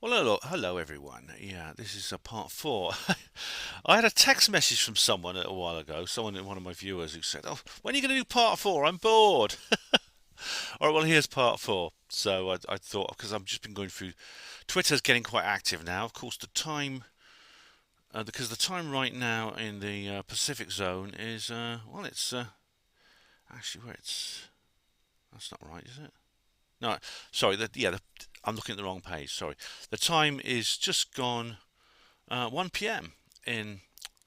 Well, hello everyone. Yeah, this is part four. I had a text message from someone a while ago, one of my viewers, who said, "Oh, when are you going to do part four? I'm bored." All right, well, here's part four. So I thought, because I've just been going through, Twitter's getting quite active now. Of course, because the time right now in the Pacific zone is, well, it's actually where it's. That's not right, is it? No, sorry. I'm looking at the wrong page. Sorry. The time is just gone 1 p.m. in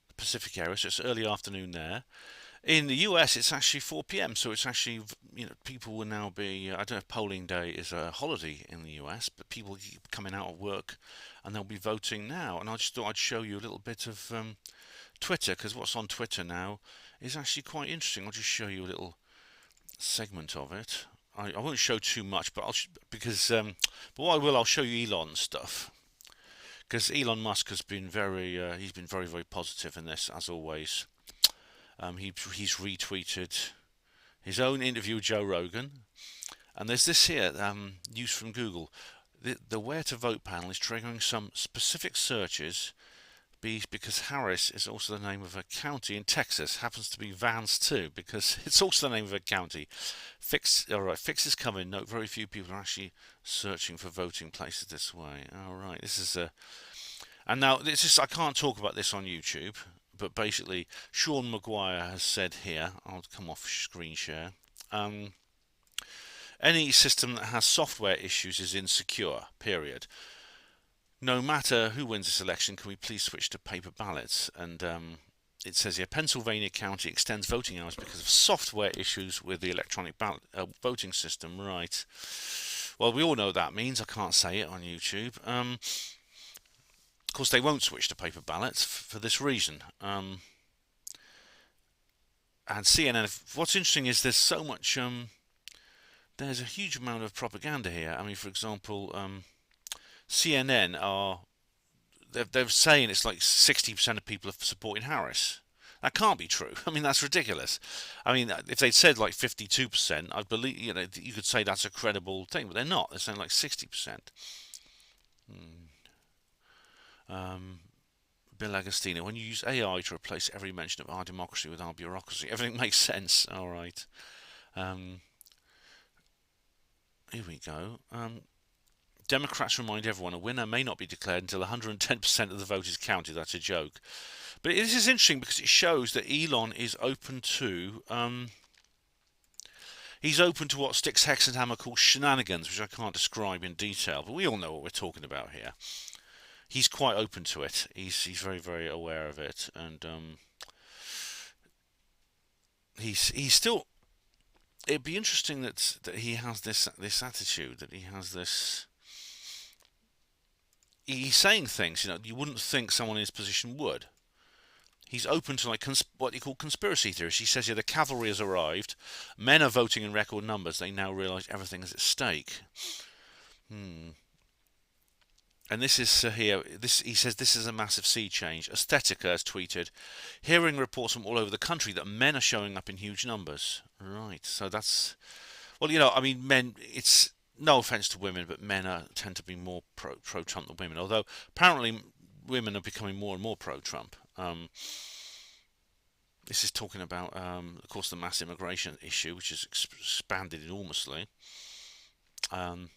the Pacific area, so it's early afternoon there. In the US, it's actually 4 p.m., so it's actually, people will now be, I don't know if polling day is a holiday in the US, but people keep coming out of work and they'll be voting now. And I just thought I'd show you a little bit of Twitter, because what's on Twitter now is actually quite interesting. I'll just show you a little segment of it. I won't show too much, but but what I will, I'll show you Elon stuff, because Elon Musk has been he's been very, very positive in this, as always. He's retweeted his own interview with Joe Rogan, and there's this here news from Google. The Where to Vote panel is triggering some specific searches because Harris is also the name of a county in Texas. Happens to be Vance too, because it's also the name of a county. Fix is coming. Note very few people are actually searching for voting places this way. All right, this is a and now this is I can't talk about this on YouTube, but basically Sean Maguire has said here. I'll come off screen share. Um, any system that has software issues is insecure. Period. No matter who wins this election, can we please switch to paper ballots? And it says here Pennsylvania County extends voting hours because of software issues with the electronic ballot voting system. Right. Well, we all know what that means. I can't say it on YouTube. Of course, they won't switch to paper ballots for this reason. And CNN. What's interesting is there's so much. There's a huge amount of propaganda here. I mean, for example, CNN are they're saying it's like 60% of people are supporting Harris. That can't be true. I mean, that's ridiculous. I mean, if they'd said like 52%, I believe you could say that's a credible thing, but they're not. They're saying like 60%. Um, Bill Agostino, when you use AI to replace every mention of our democracy with our bureaucracy, everything makes sense. All right. Um, Here we go. Democrats remind everyone a winner may not be declared until 110% of the vote is counted. That's a joke. But this is interesting because it shows that Elon is open to he's open to what Styx Hexenhammer calls shenanigans, which I can't describe in detail, but we all know what we're talking about here. He's quite open to it. He's very, very aware of it, and he's still. It'd be interesting that he has this attitude, that he has this. He's saying things you wouldn't think someone in his position would. He's open to what he call conspiracy theories. He says here the cavalry has arrived, men are voting in record numbers. They now realise everything is at stake. And this is here. This he says this is a massive sea change. Aesthetica has tweeted, hearing reports from all over the country that men are showing up in huge numbers. Right. So that's well, I mean, men. It's no offense to women, but tend to be more pro Trump than women. Although apparently women are becoming more and more pro Trump. This is talking about, of course, the mass immigration issue, which has expanded enormously. Um,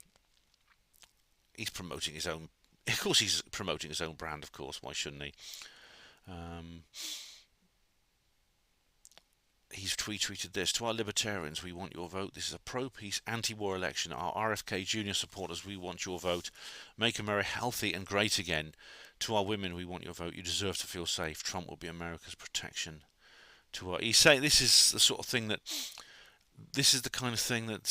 he's promoting his own. Of course, he's promoting his own brand. Of course, why shouldn't he? Um, he's tweeted this to our libertarians: "We want your vote. This is a pro-peace, anti-war election. Our RFK Jr. supporters: We want your vote. Make America healthy and great again. To our women: We want your vote. You deserve to feel safe. Trump will be America's protection." He's saying this is the sort of thing that this is the kind of thing that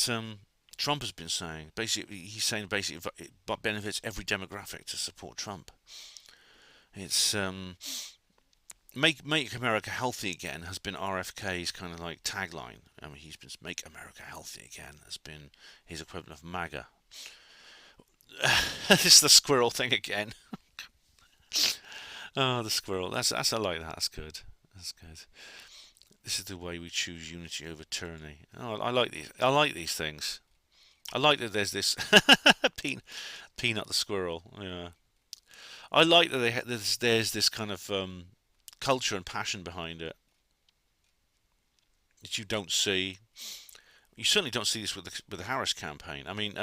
Trump has been saying. Basically, he's saying basically it benefits every demographic to support Trump. It's make America healthy again has been RFK's kind of like tagline. I mean, he's been make America healthy again has been his equivalent of MAGA. This is the squirrel thing again. Oh, the squirrel. I like that. That's good. That's good. This is the way we choose unity over tyranny. Oh, I like these. I like these things. I like that there's this Peanut the squirrel. Yeah, I like that there's this kind of culture and passion behind it that you don't see. You certainly don't see this with the Harris campaign. I mean,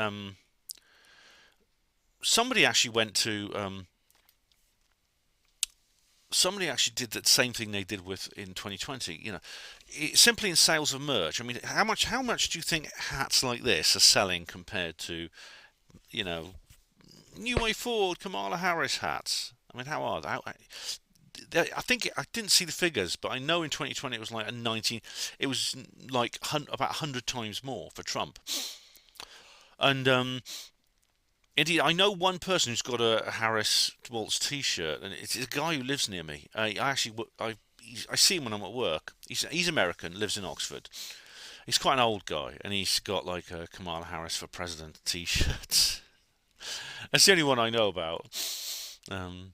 somebody actually went to somebody actually did that same thing they did with in 2020. Simply in sales of merch. I mean, how much do you think hats like this are selling compared to you know New Way Forward Kamala Harris hats? I mean, how are they? I think I didn't see the figures, but I know in 2020 it was like a 19. It was like about 100 times more for Trump. And indeed, I know one person who's got a Harris Waltz T-shirt, and it's a guy who lives near me. I see him when I'm at work. He's American, lives in Oxford. He's quite an old guy, and he's got like a Kamala Harris for President T-shirt. That's the only one I know about. Um,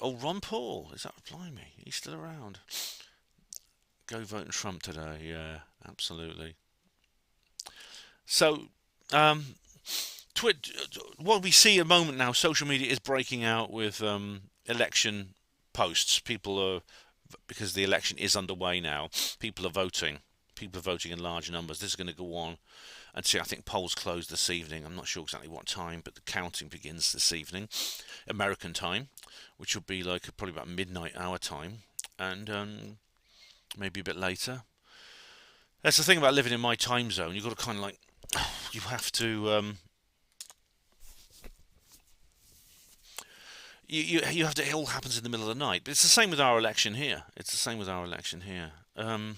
Ron Paul. Is that blimey? He's still around. Go vote in Trump today. Yeah, absolutely. So, um, what we see at the moment now, social media is breaking out with election posts. People are, because the election is underway now. People are voting. People are voting in large numbers. This is going to go on until I think polls close this evening. I'm not sure exactly what time, but the counting begins this evening, American time, which will be like probably about midnight our time, and maybe a bit later. That's the thing about living in my time zone. You've got to kind of like, you have to. You have to. It all happens in the middle of the night, but it's the same with our election here. It's the same with our election here. I'm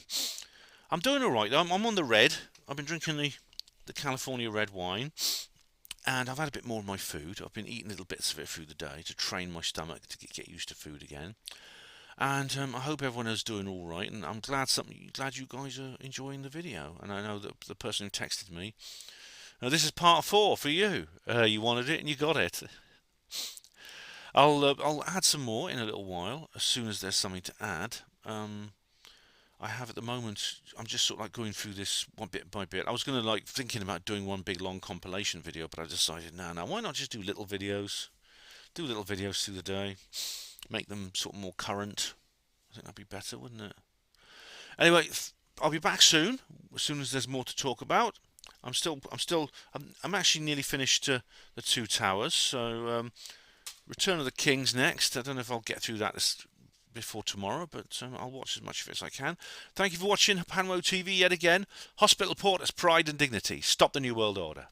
doing all right. I'm on the red. I've been drinking the California red wine, and I've had a bit more of my food. I've been eating little bits of it through the day to train my stomach to get used to food again. And I hope everyone is doing all right. And I'm glad you guys are enjoying the video. And I know that the person who texted me, this is part 4 for you. You wanted it and you got it. I'll add some more in a little while as soon as there's something to add. I have at the moment. I'm just sort of like going through this one bit by bit. I was gonna like thinking about doing one big long compilation video, but I decided no, why not just do little videos? Do little videos through the day, make them sort of more current. I think that'd be better, wouldn't it? Anyway, I'll be back soon. As soon as there's more to talk about. I'm actually nearly finished the Two Towers. So Return of the King's next. I don't know if I'll get through that before tomorrow, but I'll watch as much of it as I can. Thank you for watching Panwo TV yet again. Hospital Porters, Pride and Dignity. Stop the New World Order.